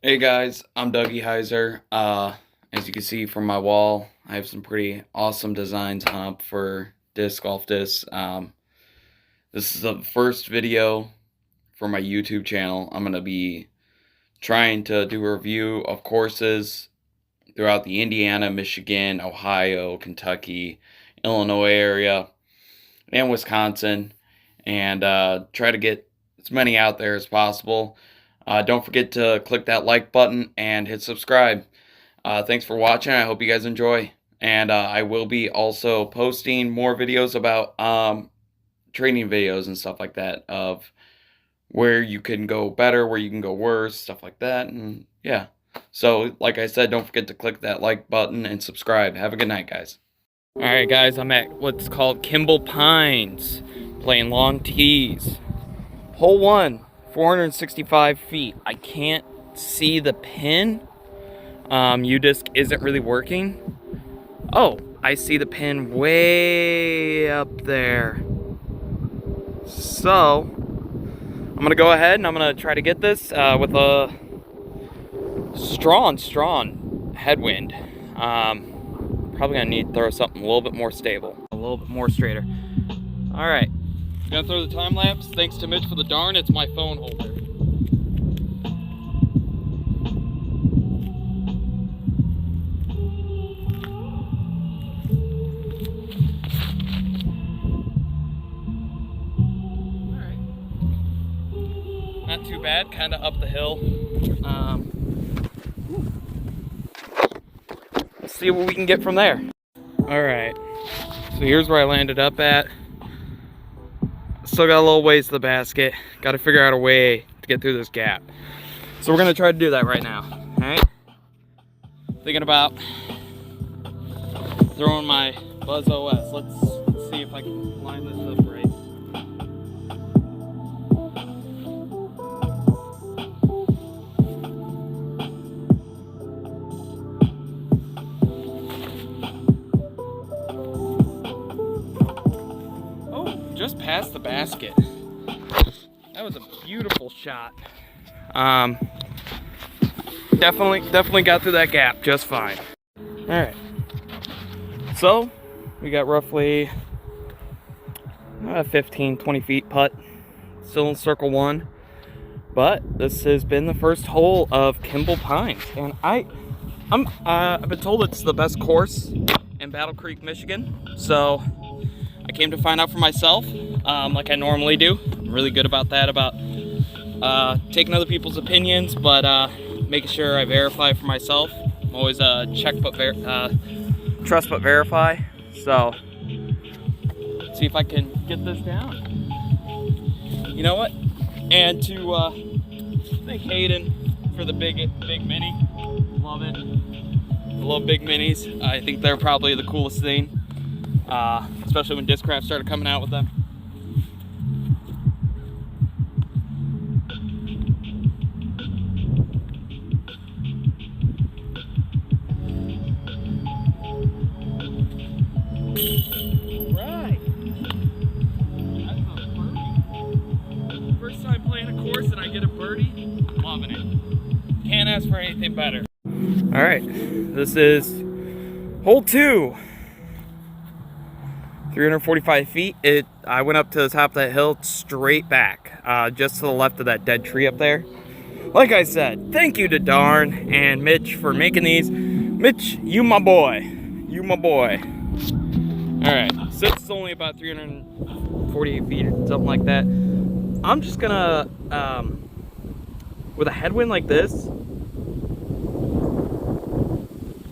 Hey guys, I'm Dougie Heiser. As you can see from my wall, I have some pretty awesome designs hung up for disc golf discs. This is the first video for my YouTube channel. I'm going to be trying to do a review of courses throughout the Indiana, Michigan, Ohio, Kentucky, Illinois area, and Wisconsin, and try to get as many out there as possible. Don't forget to click that like button and hit subscribe. Thanks for watching. I hope you guys enjoy. And I will be also posting more videos about training videos and stuff like that, of where you can go better, where you can go worse, stuff like that. And yeah. So like I said, don't forget to click that like button and subscribe. Have a good night, guys. Alright guys, I'm at what's called Kimball Pines, playing long tees. Hole 1. 465 feet. I can't see the pin. U-disc isn't really working. Oh, I see the pin way up there. So, I'm gonna go ahead and I'm gonna try to get this with a strong headwind. Probably gonna need to throw something a little bit more stable, a little bit more straighter. All right. Gonna throw the time lapse. Thanks to Mitch for the darn. It's my phone holder. All right. Not too bad. Kind of up the hill. Let's see what we can get from there. All right. So here's where I landed up at. Still got a little ways to the basket. Got to figure out a way to get through this gap. So we're gonna try to do that right now. All right. Thinking about throwing my Buzz OS. Let's see if I can line this up right. Just past the basket. That was a beautiful shot. Definitely got through that gap just fine. All right. So we got roughly 15-20 feet putt. Still in circle 1. But this has been the first hole of Kimball Pines, and I've been told it's the best course in Battle Creek, Michigan. So I came to find out for myself, like I normally do. I'm really good about that, about taking other people's opinions, but making sure I verify for myself. I'm always trust but verify. So, see if I can get this down. You know what? And to thank Hayden for the big mini. Love it. I love big minis. I think they're probably the coolest thing. Especially when Discraft started coming out with them. Right. That's a birdie. First time playing a course and I get a birdie. Loving it. Can't ask for anything better. All right, this is hole 2. 345 feet. I went up to the top of that hill, straight back, just to the left of that dead tree up there. Like I said, thank you to Darn and Mitch for making these. Mitch, you my boy. You my boy. All right, since it's only about 348 feet or something like that, I'm just gonna, with a headwind like this,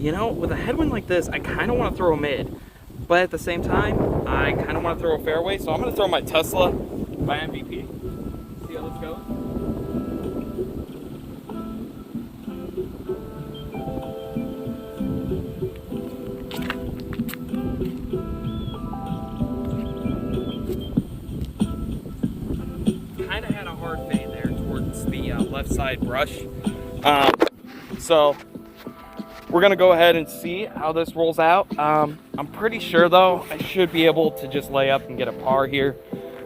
with a headwind like this, I kind of want to throw a mid. But at the same time, I kind of want to throw a fairway, so I'm going to throw my Tesla by MVP. See how this goes? Kind of had a hard fade there towards the left side brush. So we're going to go ahead and see how this rolls out. I'm pretty sure, though, I should be able to just lay up and get a par here.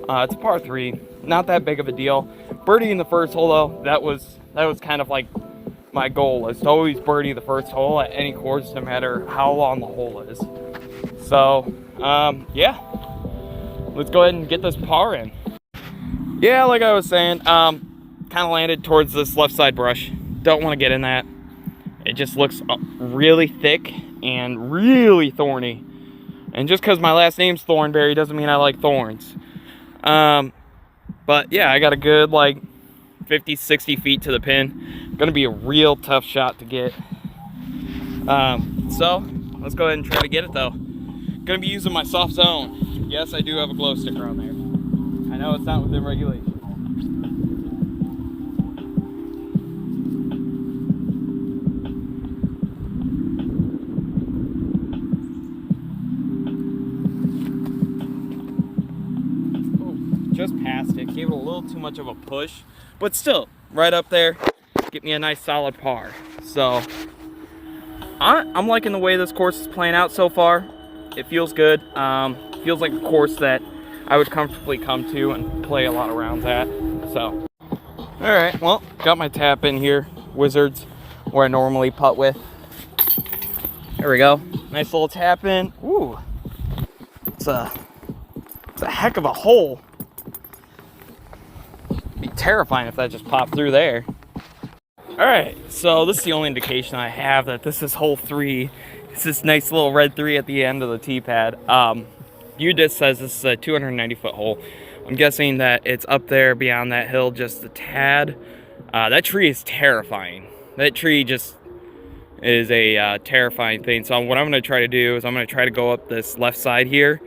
It's a par 3. Not that big of a deal. Birdie in the first hole, though, that was kind of like my goal is to always birdie the first hole at any course, no matter how long the hole is. So, yeah, let's go ahead and get this par in. Yeah, like I was saying, kind of landed towards this left side brush. Don't want to get in that. It just looks really thick and really thorny. And just because my last name's Thornberry doesn't mean I like thorns. But yeah, I got a good like 50, 60 feet to the pin. Gonna be a real tough shot to get. So let's go ahead and try to get it though. Gonna be using my soft zone. Yes, I do have a glow sticker on there. I know it's not within regulation. Just past it, gave it a little too much of a push, but still right up there, get me a nice solid par. So I'm liking the way this course is playing out so far. It feels good. Feels like a course that I would comfortably come to and play a lot of rounds at. So all right, well, got my tap in here, Wizards, where I normally putt with. There we go, nice little tap in. Ooh, it's a heck of a hole. Be terrifying if that just popped through there. All right, so this is the only indication I have that this is hole 3. It's this nice little red 3 at the end of the tee pad. UDIS says this is a 290-foot hole. I'm guessing that it's up there beyond that hill just a tad. That tree is terrifying. That tree just is a terrifying thing. So what I'm going to try to do is I'm going to try to go up this left side here,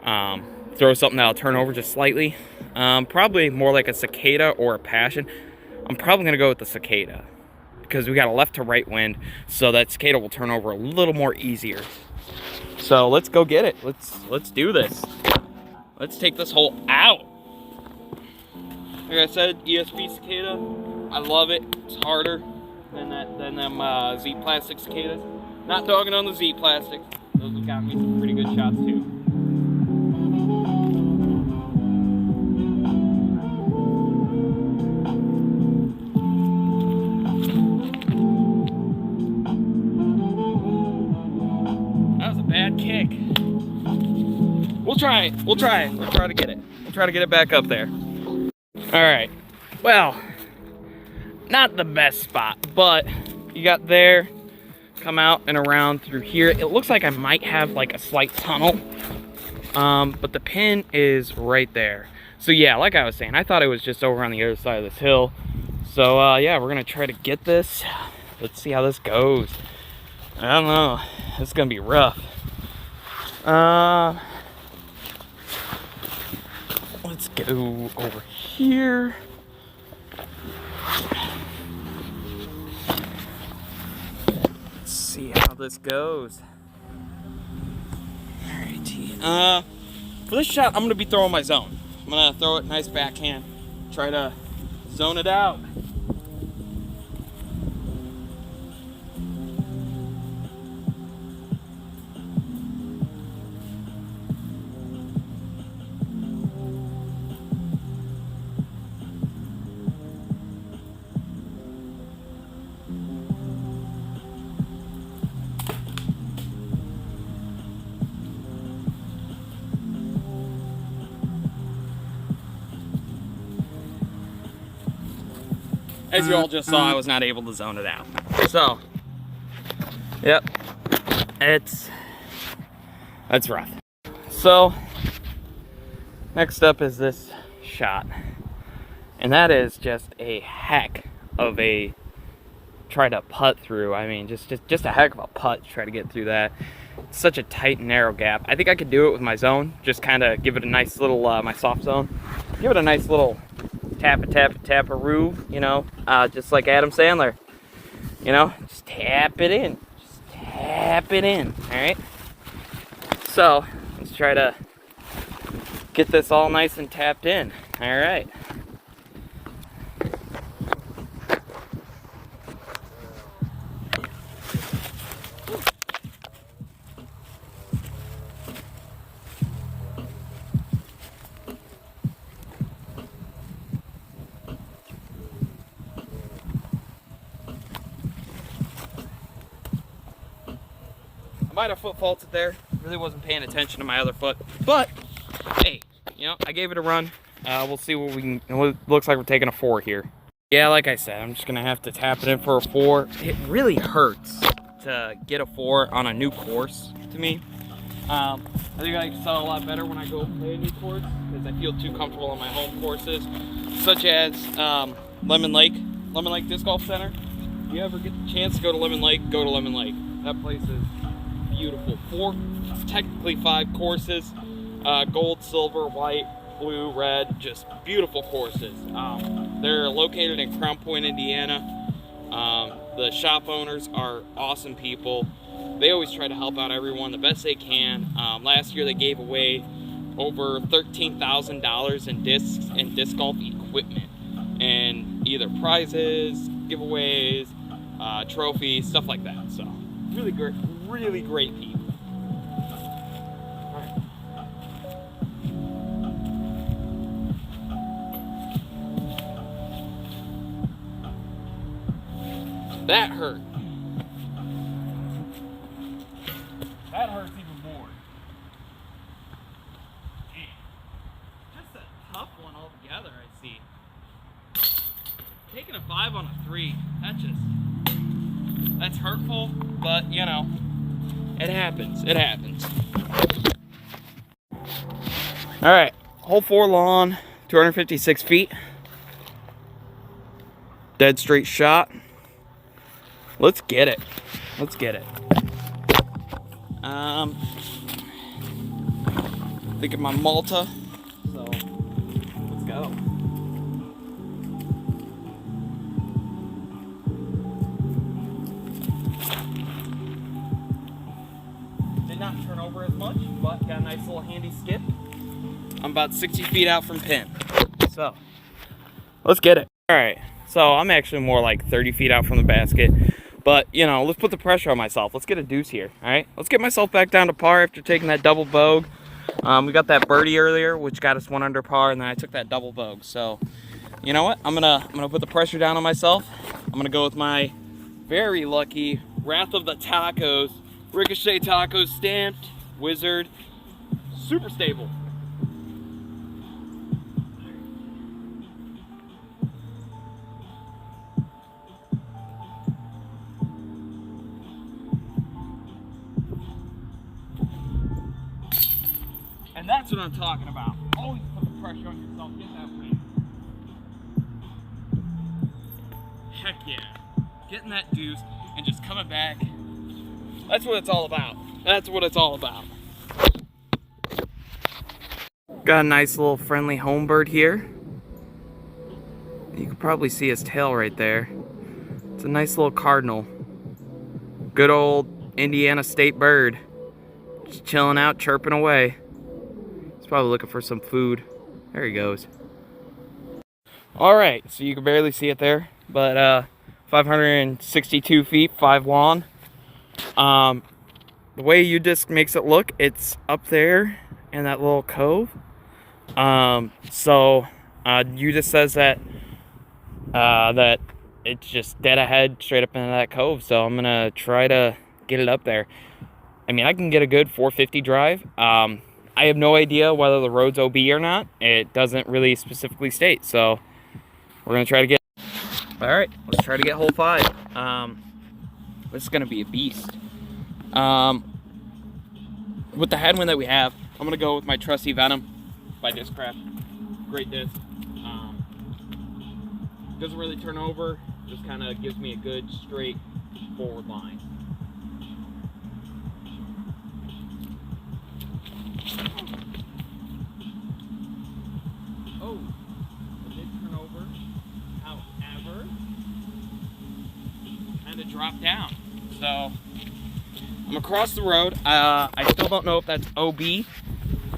throw something that'll turn over just slightly. Probably more like a cicada or a passion. I'm probably gonna go with the cicada because we got a left to right wind, so that cicada will turn over a little more easier. So let's go get it. Let's do this. Let's take this hole out. Like I said, ESP cicada. I love it. It's harder than them Z plastic cicadas. Not dogging on the Z plastics. Those have got me some pretty good shots too. Bad kick. We'll try it. We'll try it. We'll try to get it. We'll try to get it back up there. All right. Well, not the best spot, but you got there, come out and around through here. It looks like I might have like a slight tunnel, but the pin is right there. So yeah, like I was saying, I thought it was just over on the other side of this hill. So yeah, we're gonna try to get this. Let's see how this goes. I don't know. It's gonna be rough. Let's go over here. Let's see how this goes. Alrighty. For this shot, I'm gonna be throwing my zone. I'm gonna throw it nice backhand. Try to zone it out. As you all just saw, I was not able to zone it out. So, yep, that's rough. So, next up is this shot. And that is just a heck of a try to putt through. I mean, just a heck of a putt to try to get through that. It's such a tight and narrow gap. I think I could do it with my zone. Just kind of give it a nice little, my soft zone. Give it a nice little tap-a-roo, you know, just like Adam Sandler, you know, just tap it in, all right? So, let's try to get this all nice and tapped in, all right? might have foot faulted there. Really wasn't paying attention to my other foot. But, hey, you know, I gave it a run. We'll see what we can, it looks like we're taking a 4 here. Yeah, like I said, I'm just gonna have to tap it in for a 4. It really hurts to get a 4 on a new course to me. I think I excel a lot better when I go play a new course because I feel too comfortable on my home courses, such as Lemon Lake Disc Golf Center. If you ever get the chance to go to Lemon Lake, go to Lemon Lake. That place is beautiful. 4, technically 5 courses, gold, silver, white, blue, red, just beautiful courses. They're located in Crown Point, Indiana. The shop owners are awesome people. They always try to help out everyone the best they can. Last year they gave away over $13,000 in discs and disc golf equipment, and either prizes, giveaways, trophies, stuff like that. So really great people. That hurt. That hurts even more. Damn. Just a tough one altogether, I see. Taking a 5 on a 3, that's hurtful, but you know, it happens. It happens. All right, hole 4 lawn, 256 feet. Dead straight shot. Let's get it. Let's get it. Thinking my Malta, so let's go. Did not turn over as much, but got a nice little handy skip. I'm about 60 feet out from pin, so let's get it. All right, so I'm actually more like 30 feet out from the basket. But, you know, let's put the pressure on myself. Let's get a deuce here, all right? Let's get myself back down to par after taking that double bogue. We got that birdie earlier, which got us 1 under par, and then I took that double bogue. So, you know what? I'm gonna put the pressure down on myself. I'm gonna go with my very lucky Wrath of the Tacos, Ricochet Tacos stamped, Wizard, super stable. And that's what I'm talking about. Always put the pressure on yourself. Get that win. Heck yeah. Getting that deuce and just coming back. That's what it's all about. That's what it's all about. Got a nice little friendly home bird here. You can probably see his tail right there. It's a nice little cardinal. Good old Indiana State bird. Just chilling out, chirping away. He's probably looking for some food. There he goes. All right, so you can barely see it there, but 562 feet, 5 lawn. The way U-Disc makes it look, it's up there in that little cove. So U-Disc says that that it's just dead ahead, straight up into that cove. So I'm gonna try to get it up there. I mean, I can get a good 450 drive. I have no idea whether the road's OB or not. It doesn't really specifically state, so we're gonna try to get. All right, let's try to get hole 5. This is gonna be a beast. With the headwind that we have, I'm gonna go with my trusty Venom by Discraft. Great disc. Doesn't really turn over. Just kind of gives me a good straight forward line. Oh, it did turn over. However, and it dropped down. So I'm across the road. I still don't know if that's OB.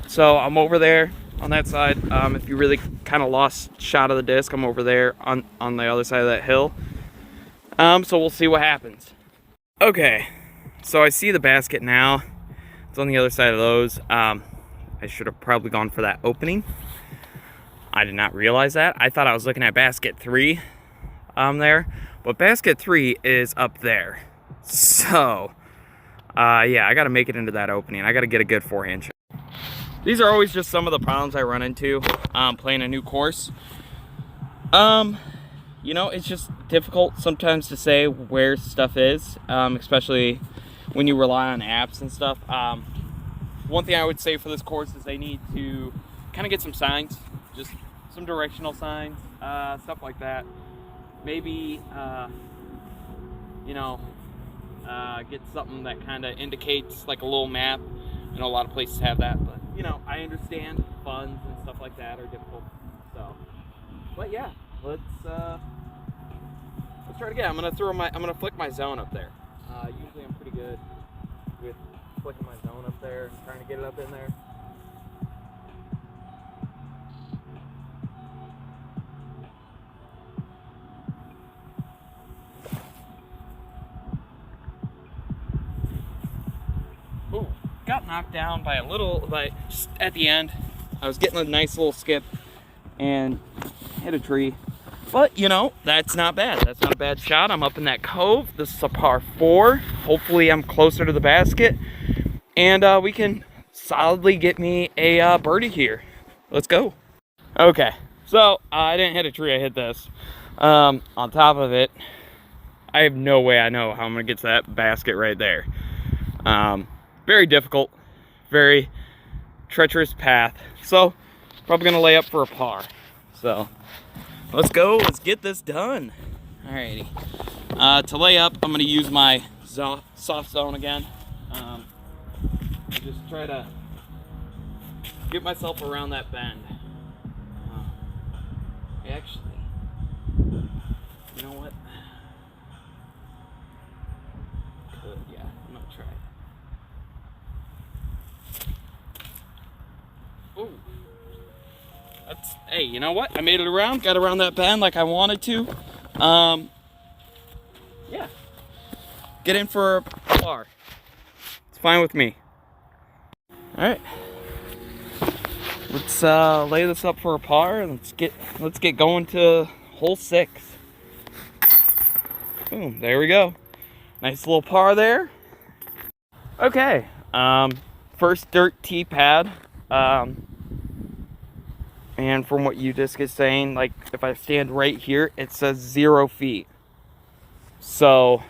So I'm over there on that side. If you really kind of lost shot of the disc, I'm over there on the other side of that hill. So we'll see what happens. Okay, so I see the basket now. It's on the other side of those. I should have probably gone for that opening. I did not realize that. I thought I was looking at basket 3 there, but basket 3 is up there. So Yeah, I got to make it into that opening. I got to get a good forehand shot. These are always just some of the problems I run into playing a new course. You know, it's just difficult sometimes to say where stuff is, especially when you rely on apps and stuff. One thing I would say for this course is they need to kind of get some signs, just some directional signs, stuff like that. Maybe, you know, get something that kind of indicates like a little map. I know a lot of places have that, but you know, I understand funds and stuff like that are difficult. So, but yeah, let's try it again. I'm gonna flick my zone up there. Usually I'm pretty good with flicking my zone up there, trying to get it up in there. Ooh, got knocked down by just at the end. I was getting a nice little skip and hit a tree. But, you know, that's not bad. That's not a bad shot. I'm up in that cove. This is a par 4. Hopefully I'm closer to the basket. And we can solidly get me a birdie here. Let's go. Okay, so I didn't hit a tree. I hit this. On top of it, I have no way I know how I'm going to get to that basket right there. Very difficult. Very treacherous path. So, probably going to lay up for a par. So, let's go. Let's get this done. Alrighty. To lay up, I'm going to use my soft zone again. Just try to get myself around that bend. Actually, you know what? Could, yeah, I'm going to try it. Ooh. Hey, you know what? I made it around, got around that bend like I wanted to. Yeah. Get in for a par. It's fine with me. Alright. Let's lay this up for a par and let's get going to hole 6. Boom, there we go. Nice little par there. Okay. First dirt tee pad. And from what UDisc is saying, like if I stand right here, it says 0 feet. So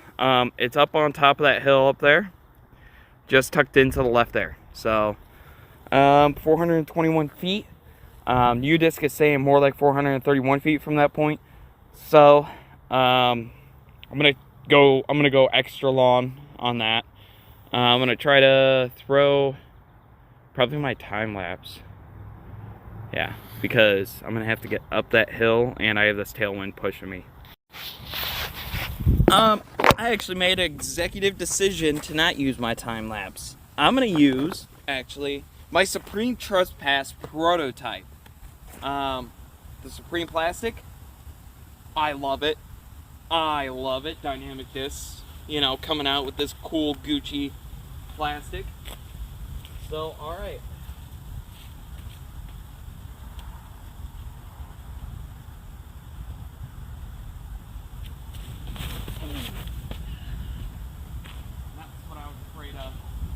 it's up on top of that hill up there, just tucked into the left there. So 421 feet. UDisc is saying more like 431 feet from that point. So I'm gonna go extra long on that. I'm gonna try to throw probably my time lapse. Yeah, because I'm gonna have to get up that hill and I have this tailwind pushing me. I actually made an executive decision to not use my time lapse. I'm gonna use actually my Supreme Trespass prototype. The Supreme plastic. I love it. Dynamic discs, you know, coming out with this cool Gucci plastic. So, all right.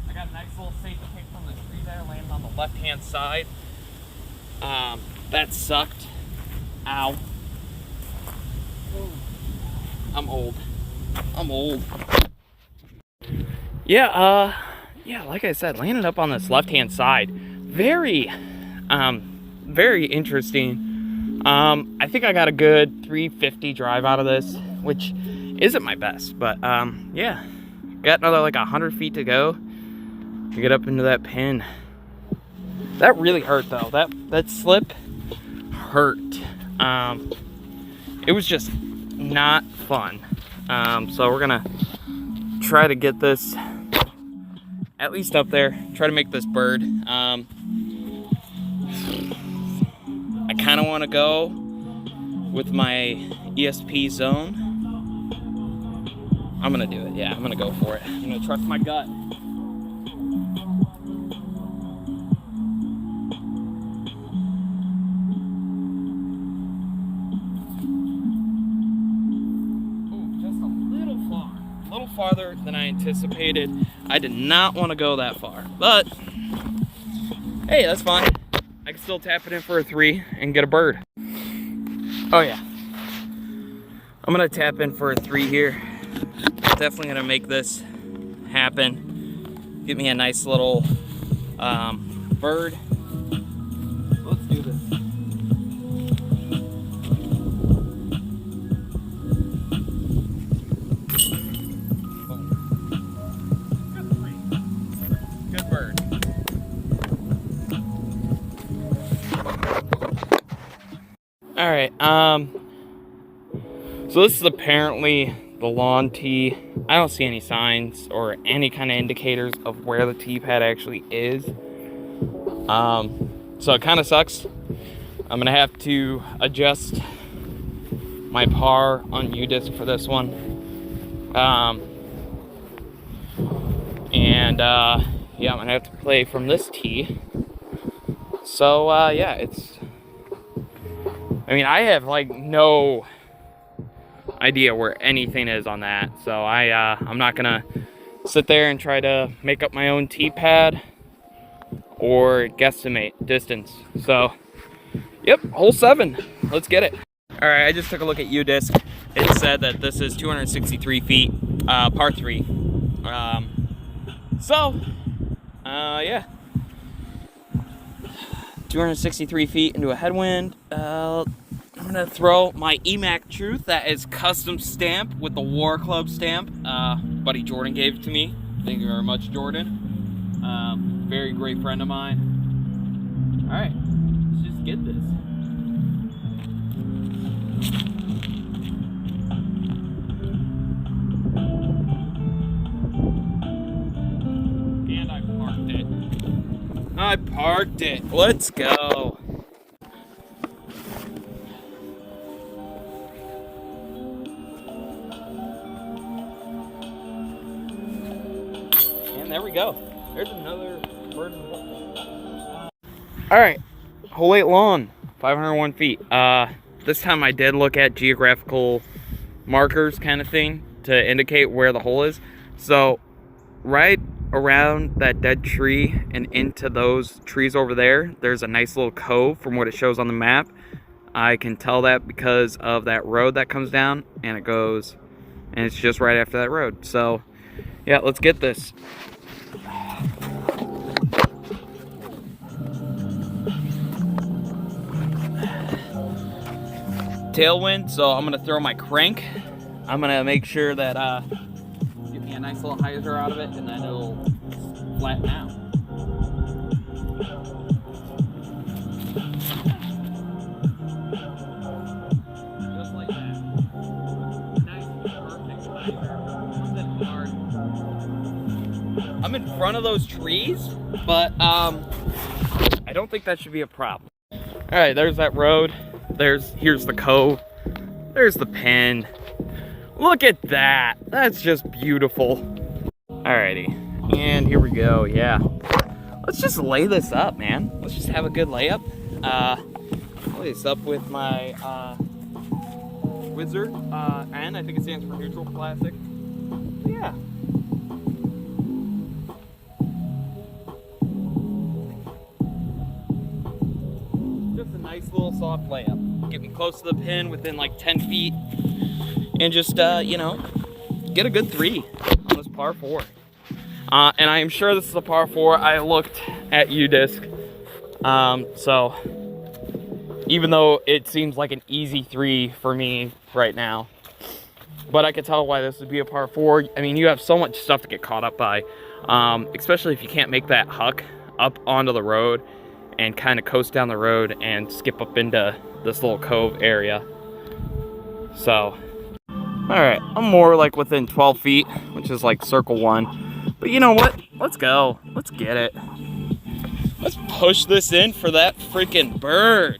I got a nice little safety kick from the tree there, landing on the left-hand side. That sucked. Ow. I'm old. Yeah, like I said, landed up on this left-hand side. Very interesting. I think I got a good 350 drive out of this, which isn't my best, but yeah. Got another like 100 feet to go to get up into that pin. That really hurt though. That slip hurt. It was just not fun. So we're gonna try to get this at least up there. Try to make this bird. I kind of want to go with my ESP zone. I'm gonna do it. Yeah, I'm gonna go for it. I'm gonna trust my gut. farther than I anticipated. I did not want to go that far, but hey, that's fine. I can still tap it in for a 3 and get a bird. Oh yeah, I'm gonna tap in for a 3 here. Definitely gonna make this happen. Get me a nice little bird. Let's do this. Good bird. All right, so this is apparently the lawn tee. I don't see any signs or any kind of indicators of where the tee pad actually is. So it kind of sucks. I'm gonna have to adjust my par on U-disc for this one. Yeah, I'm gonna have to play from this tee. So yeah, I mean, I have like no idea where anything is on that, so I'm not gonna sit there and try to make up my own tee pad or guesstimate distance. So yep, hole 7, let's get it. All right, I just took a look at U-disc. It said that this is 263 feet, par 3. Yeah, 263 feet into a headwind. I'm gonna throw my EMAC Truth that is custom stamped with the War Club stamp. Buddy Jordan gave it to me. Thank you very much, Jordan. Very great friend of mine. All right, let's just get this. And I parked it. I parked it. Let's go. And there we go. There's another bird. All right, hole 8 lawn, 501 feet. This time I did look at geographical markers kind of thing to indicate where the hole is. So right around that dead tree and into those trees over there, there's a nice little cove from what it shows on the map. I can tell that because of that road that comes down and it goes, and it's just right after that road. So yeah, let's get this. Tailwind, so I'm gonna throw my crank. I'm gonna make sure that get me a nice little hyzer out of it, and then it'll flatten out. Just like that. Nice, perfect hyzer. Comes in hard. I'm in front of those trees, but I don't think that should be a problem. All right, there's that road. Here's the cove. There's the pin. Look at that. That's just beautiful. Alrighty, and here we go. Yeah, let's just lay this up, man. Let's just have a good layup. Lay this up with my Wizard, and I think it stands for neutral plastic. Yeah. Just a nice little soft layup. Get me close to the pin within like 10 feet, and just you know, get a good 3 on this par 4. And I am sure this is a par 4. I looked at U-disc, so even though it seems like an easy 3 for me right now, but I could tell why this would be a par 4. I mean, you have so much stuff to get caught up by, especially if you can't make that huck up onto the road and kind of coast down the road and skip up into this little cove area. So, all right, I'm more like within 12 feet, which is like circle 1. But you know what? Let's go. Let's get it. Let's push this in for that freaking bird.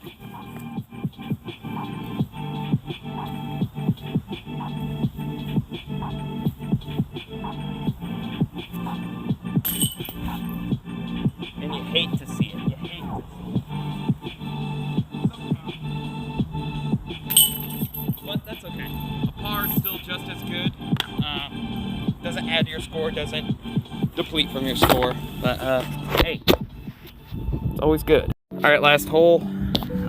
And you hate to see it. You hate to see it. But that's okay. A par is still just as good. Doesn't your score doesn't deplete from your score. But hey, it's always good. All right, last hole.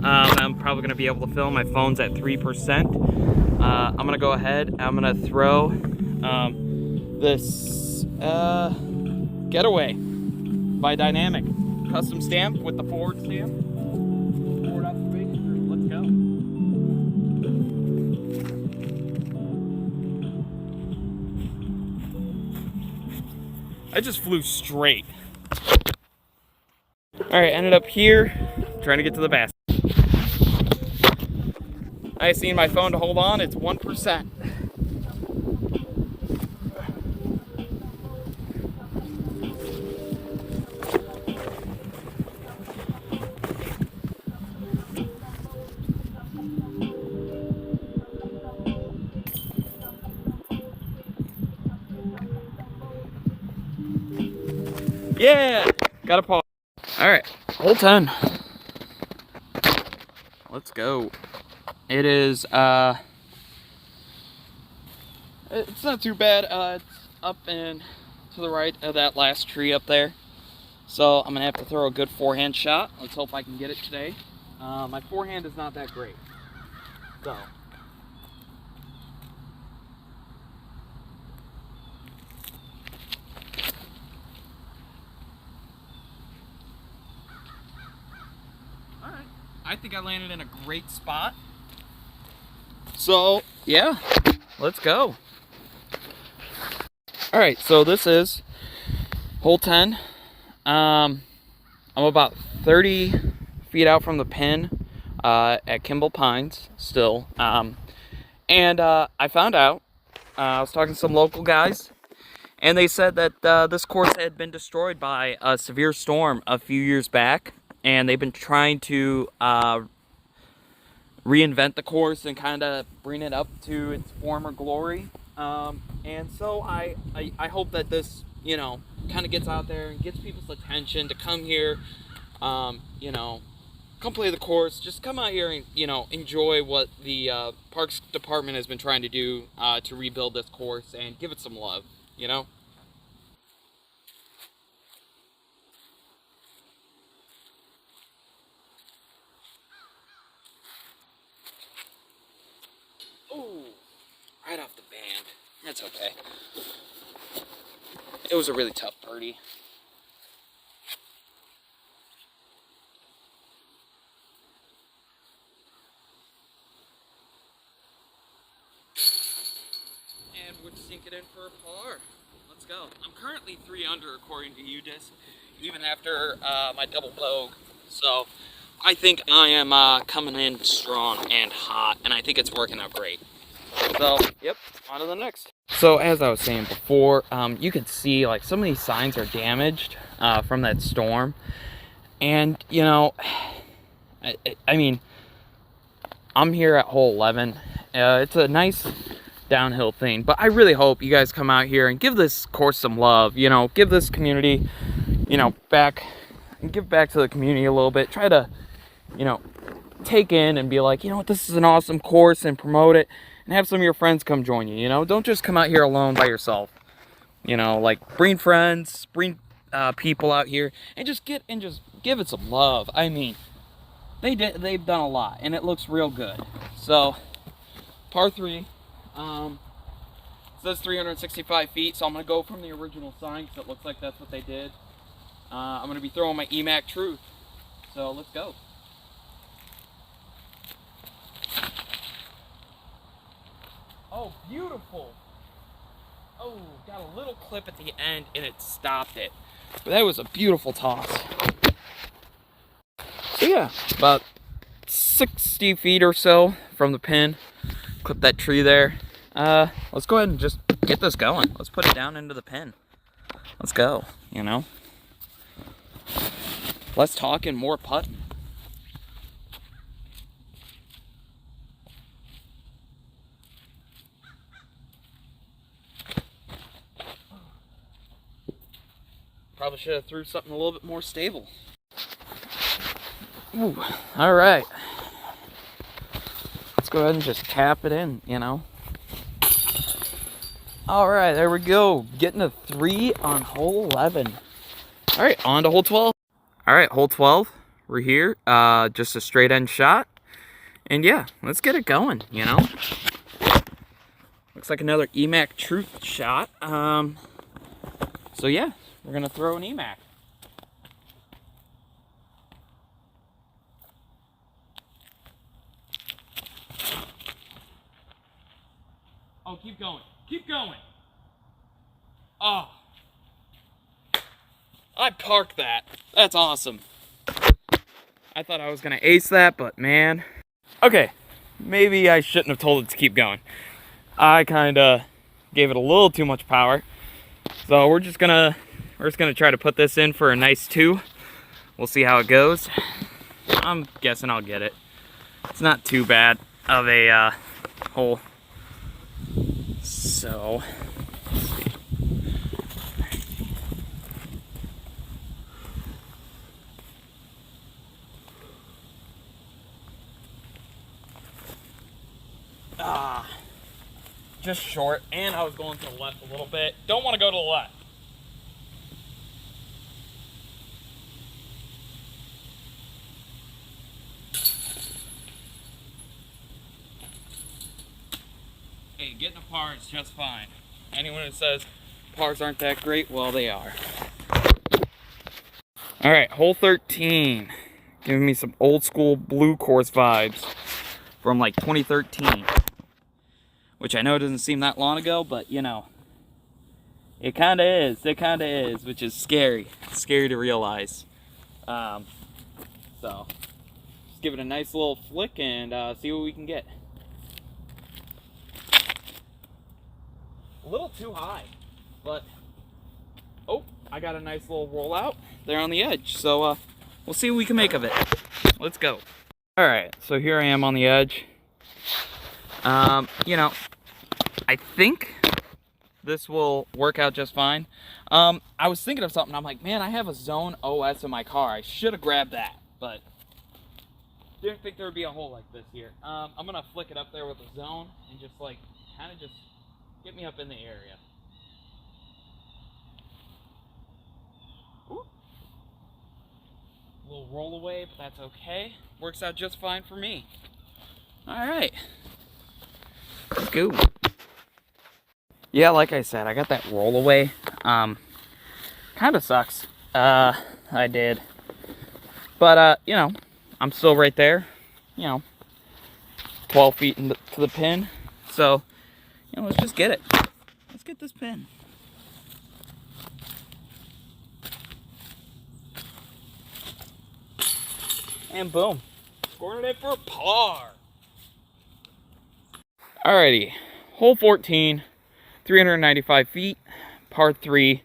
I'm probably gonna be able to film. My phone's at 3%. I'm gonna go ahead. I'm gonna throw this Getaway by Dynamic, custom stamp with the forward stamp. Forward off the base. Let's go. I just flew straight. All right, ended up here, trying to get to the basket. I seen my phone to hold on. It's 1%. Yeah, got a pause. All right, hole 10. Let's go. It is, it's not too bad. It's up and to the right of that last tree up there. So I'm gonna have to throw a good forehand shot. Let's hope I can get it today. My forehand is not that great. So. Alright, I think I landed in a great spot. So, yeah, let's go. Alright, so this is hole 10. I'm about 30 feet out from the pin at Kimball Pines still. And I found out, I was talking to some local guys, and they said that this course had been destroyed by a severe storm a few years back, and they've been trying to reinvent the course and kind of bring it up to its former glory. And so I hope that this, you know, kind of gets out there and gets people's attention to come here, you know, come play the course. Just come out here and, you know, enjoy what the Parks Department has been trying to do to rebuild this course and give it some love, you know? Ooh, right off the band. That's okay. It was a really tough birdie. And we're sinking in for a par. Let's go. I'm currently 3 under according to UDisc, even after my double bogue. So I think I am coming in strong and hot, and I think it's working out great. So, yep, on to the next. So as I was saying before, you can see like some of these signs are damaged from that storm. And, you know, I mean, I'm here at hole 11. It's a nice downhill thing, but I really hope you guys come out here and give this course some love, you know, give this community, you know, back, and give back to the community a little bit. Try to, you know, take in and be like, you know what, this is an awesome course, and promote it, and have some of your friends come join you, you know. Don't just come out here alone by yourself, you know, like bring friends, bring people out here, and just give it some love. I mean, they've done a lot, and it looks real good. So par 3, it says 365 feet, so I'm gonna go from the original sign because it looks like that's what they did. I'm gonna be throwing my EMAC Truth, so let's go. Oh, beautiful. Oh, got a little clip at the end and it stopped it. But that was a beautiful toss. So yeah, about 60 feet or so from the pin. Clip that tree there. Let's go ahead and just get this going. Let's put it down into the pin. Let's go, you know. Less talking, more putting. Probably should have threw something a little bit more stable. Ooh, all right. Let's go ahead and just tap it in, you know. All right, there we go. Getting a 3 on hole 11. All right, on to hole 12. All right, hole 12. We're here. Just a straight end shot. And yeah, let's get it going, you know? Looks like another EMAC truth shot. So yeah, we're gonna throw an EMAC. Oh, keep going. Keep going. Oh. I parked that. That's awesome. I thought I was gonna ace that, but man. Okay, maybe I shouldn't have told it to keep going. I kinda gave it a little too much power. So we're just gonna try to put this in for a nice 2. We'll see how it goes. I'm guessing I'll get it. It's not too bad of a hole. So let's see. Just short, and I was going to the left a little bit. Don't want to go to the left. Hey, getting a par is just fine. Anyone who says pars aren't that great, well, they are. All right, hole 13. Giving me some old school blue course vibes from like 2013. Which I know doesn't seem that long ago, but you know, it kind of is. It kind of is, which is scary. It's scary to realize. So, just give it a nice little flick and see what we can get. A little too high, but oh, I got a nice little rollout there on the edge. So, we'll see what we can make of it. Let's go. All right, so here I am on the edge. You know, I think this will work out just fine. I was thinking of something. I'm like, man, I have a Zone OS in my car. I should have grabbed that, but didn't think there would be a hole like this here. I'm gonna flick it up there with the Zone and just like kind of just get me up in the area. Ooh. A little roll away, but that's okay. Works out just fine for me. All right. Let's go. Yeah, like I said, I got that roll away. Kind of sucks. I did. But, you know, I'm still right there. You know, 12 feet to the pin. So, you know, let's just get it. Let's get this pin. And boom. Scoring it for a par. Alrighty. Hole 14. 395 feet, par 3.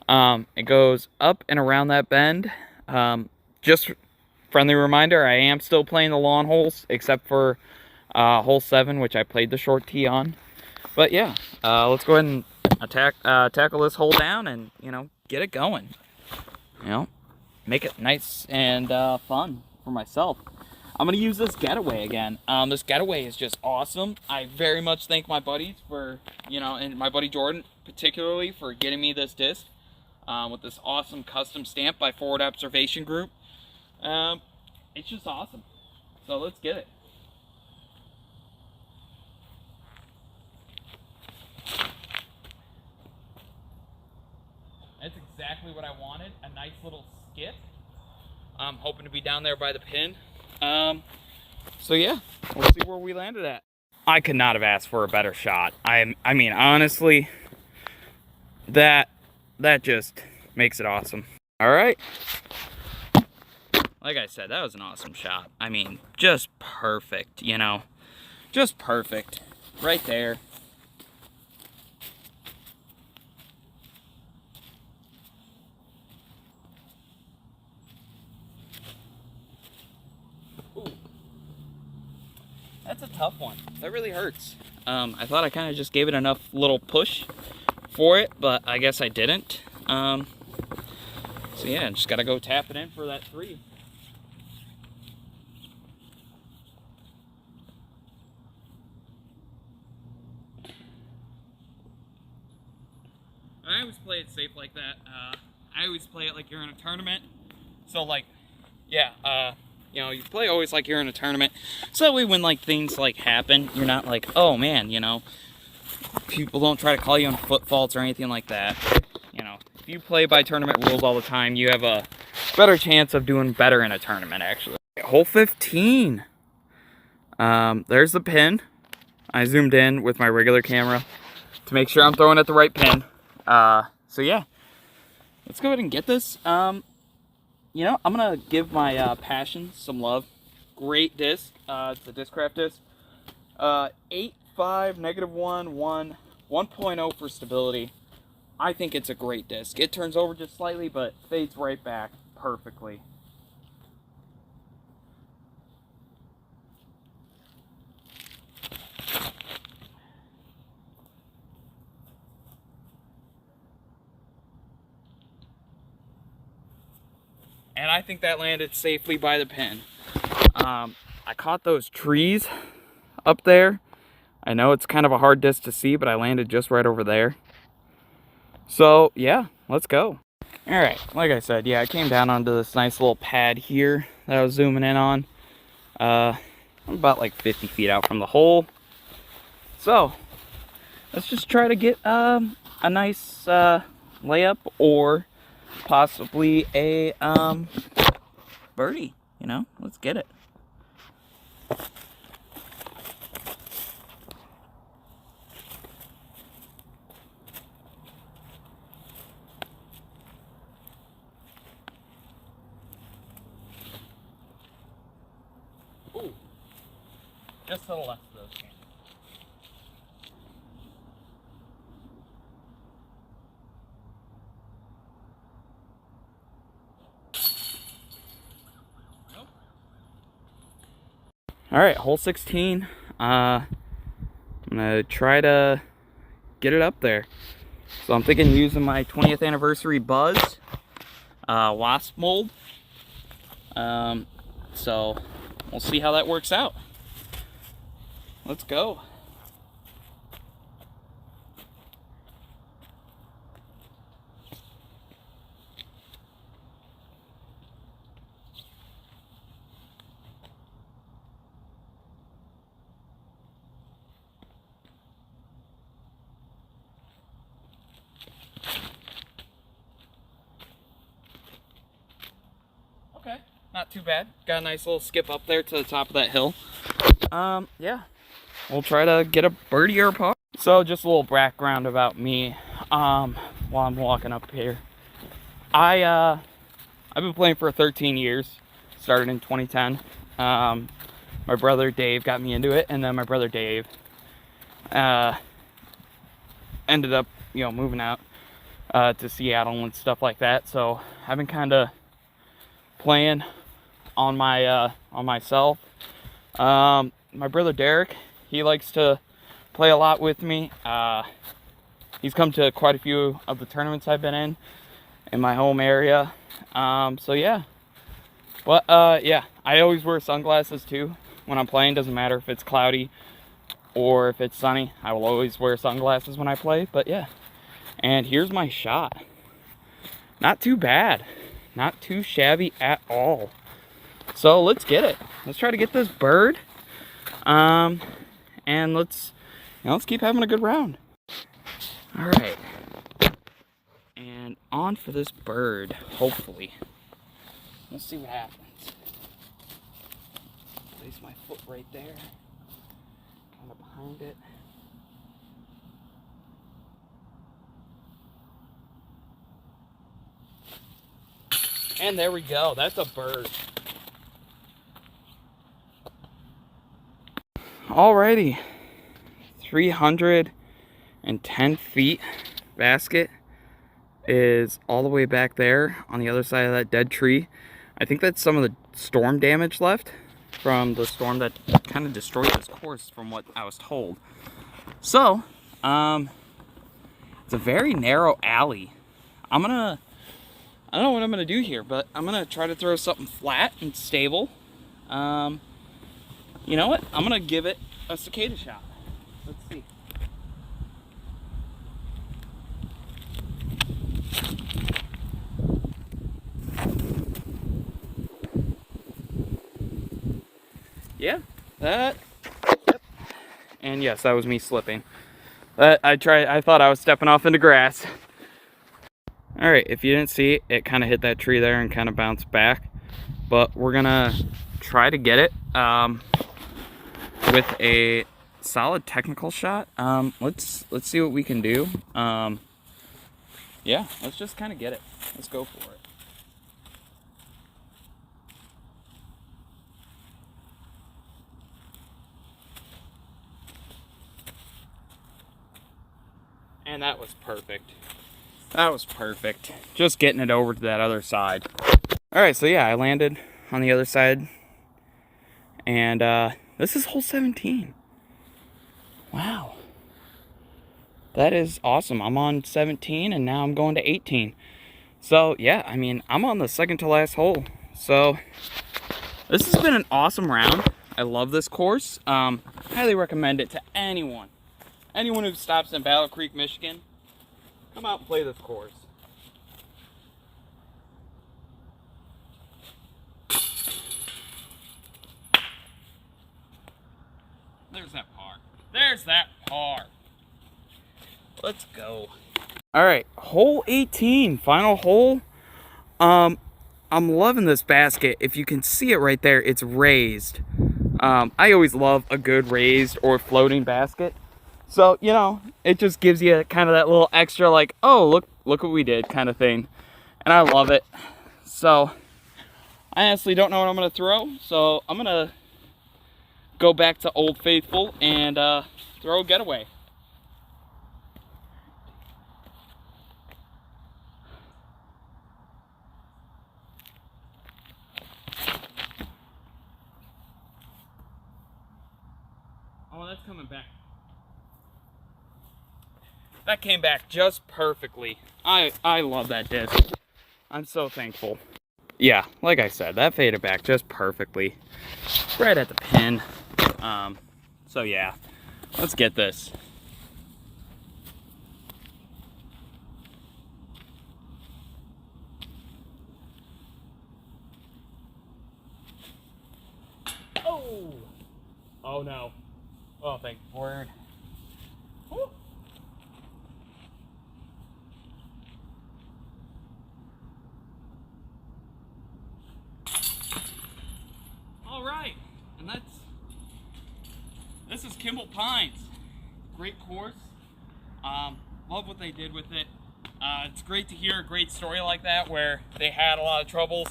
It goes up and around that bend. Just friendly reminder, I am still playing the lawn holes, except for hole 7, which I played the short tee on. But yeah, let's go ahead and tackle this hole down and, you know, get it going. You know, make it nice and fun for myself. I'm going to use this getaway again. This getaway is just awesome. I very much thank my buddies for, you know, and my buddy Jordan particularly for getting me this disc with this awesome custom stamp by Forward Observation Group. It's just awesome. So let's get it. That's exactly what I wanted. A nice little skip. I'm hoping to be down there by the pin. So yeah, we'll see where we landed at. I could not have asked for a better shot. I mean, honestly, that just makes it awesome. All right. Like I said, that was an awesome shot. I mean, just perfect, you know, just perfect right there. That's a tough one. That really hurts. I thought I kind of just gave it enough little push for it, but I guess I didn't. So yeah, just gotta go tap it in for that 3. I always play it safe like that. I always play it like you're in a tournament. So like, yeah, you know, you play always like you're in a tournament. So that way when like things like happen, you're not like, oh man, you know, people don't try to call you on foot faults or anything like that. You know, if you play by tournament rules all the time, you have a better chance of doing better in a tournament, actually. Hole 15. There's the pin. I zoomed in with my regular camera to make sure I'm throwing at the right pin. So yeah, let's go ahead and get this. You know, I'm gonna give my Passion some love. Great disc. It's a Discraft disc. 8.5, -1, 1, 1.0 for stability. I think it's a great disc. It turns over just slightly, but fades right back perfectly. And I think that landed safely by the pin. I caught those trees up there. I know it's kind of a hard disc to see, but I landed just right over there. So yeah, let's go. All right, like I said, yeah, I came down onto this nice little pad here that I was zooming in on. I'm about like 50 feet out from the hole. So let's just try to get a nice layup or possibly a birdie, you know? Let's get it. Ooh, just to the left of those candles. Nope. All right, hole 16. I'm gonna try to get it up there. So I'm thinking using my 20th anniversary Buzz wasp mold. So we'll see how that works out. Let's go. Okay, not too bad. Got a nice little skip up there to the top of that hill. Yeah, we'll try to get a birdie or a par. So just a little background about me while I'm walking up here. I've been playing for 13 years, started in 2010. My brother Dave got me into it, and then my brother Dave ended up, you know, moving out to Seattle and stuff like that. So I've been kind of playing on myself. My brother Derek, he likes to play a lot with me. He's come to quite a few of the tournaments I've been in my home area. So yeah, but yeah, I always wear sunglasses too when I'm playing. Doesn't matter if it's cloudy or if it's sunny, I will always wear sunglasses when I play. But yeah, and here's my shot. Not too bad, not too shabby at all. So let's get it. Let's try to get this bird. And let's keep having a good round. All right. And on for this bird, hopefully. Let's see what happens. Place my foot right there. Kind of behind it. And there we go. That's a bird. Alrighty. 310 feet basket is all the way back there on the other side of that dead tree. I think that's some of the storm damage left from the storm that kind of destroyed this course from what I was told. So, it's a very narrow alley. I don't know what I'm gonna do here, but I'm gonna try to throw something flat and stable. You know what? I'm gonna give it a cicada shot. Let's see. yeah, that. Yep. And yes, that was me slipping. I thought I was stepping off into grass. All right, if you didn't see it, it kind of hit that tree there and kind of bounced back. But we're gonna try to get it with a solid technical shot. Let's see what we can do. Yeah, let's just kind of get it. Let's go for it. And that was perfect. That was perfect. Just getting it over to that other side. All right, so yeah, I landed on the other side. And this is hole 17. Wow. That is awesome. I'm on 17 and now I'm going to 18. So yeah, I mean, I'm on the second to last hole. So this has been an awesome round. I love this course. Highly recommend it to anyone. Anyone who stops in Battle Creek, Michigan, come out and play this course. There's that par. There's that par. Let's go. All right, hole 18, final hole. I'm loving this basket. If you can see it right there, it's raised. I always love a good raised or floating basket. So, you know, it just gives you kind of that little extra like, oh, look what we did kind of thing. And I love it. So, I honestly don't know what I'm going to throw. So, I'm going to go back to Old Faithful and throw a getaway. Oh, that's coming back. That came back just perfectly. I love that disc. I'm so thankful. Yeah, like I said, that faded back just perfectly. Right at the pin. So yeah, let's get this. Oh! Oh no. Oh, thank the Lord. Woo. All right, and this is Kimball Pines. Great course. Love what they did with it. It's great to hear a great story like that where they had a lot of troubles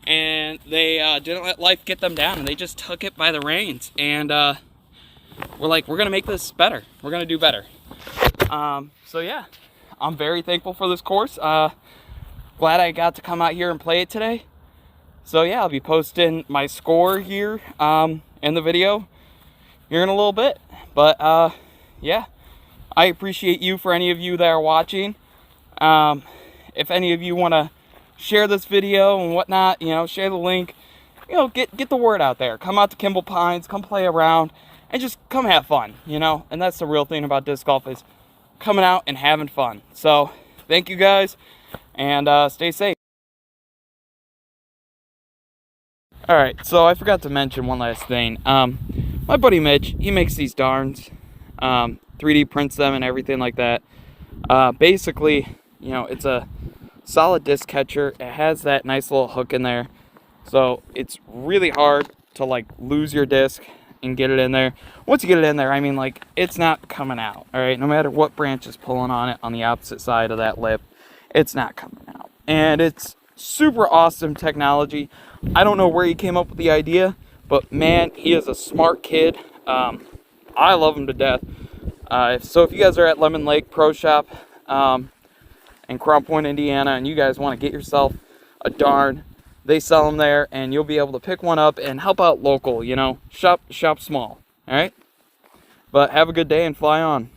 and they didn't let life get them down and they just took it by the reins. And we're like, we're gonna make this better. We're gonna do better. So yeah, I'm very thankful for this course. Glad I got to come out here and play it today. So yeah, I'll be posting my score here in the video here in a little bit. But yeah, I appreciate you for any of you that are watching. If any of you want to share this video and whatnot, you know, share the link, you know, get the word out there. Come out to Kimball Pines, come play around, and just come have fun, you know. And that's the real thing about disc golf, is coming out and having fun. So thank you guys, and stay safe. All right, so I forgot to mention one last thing. My buddy Mitch, he makes these darns, 3D prints them and everything like that. Basically, you know, it's a solid disc catcher. It has that nice little hook in there, so it's really hard to like lose your disc and get it in there. Once you get it in there, I mean, like, it's not coming out. All right, no matter what branch is pulling on it on the opposite side of that lip, it's not coming out. And it's super awesome technology. I don't know where he came up with the idea, but man, he is a smart kid. I love him to death. So if you guys are at Lemon Lake Pro Shop in Crown Point, Indiana, and you guys want to get yourself a darn, they sell them there, and you'll be able to pick one up and help out local, you know, shop small. All right, but have a good day and fly on.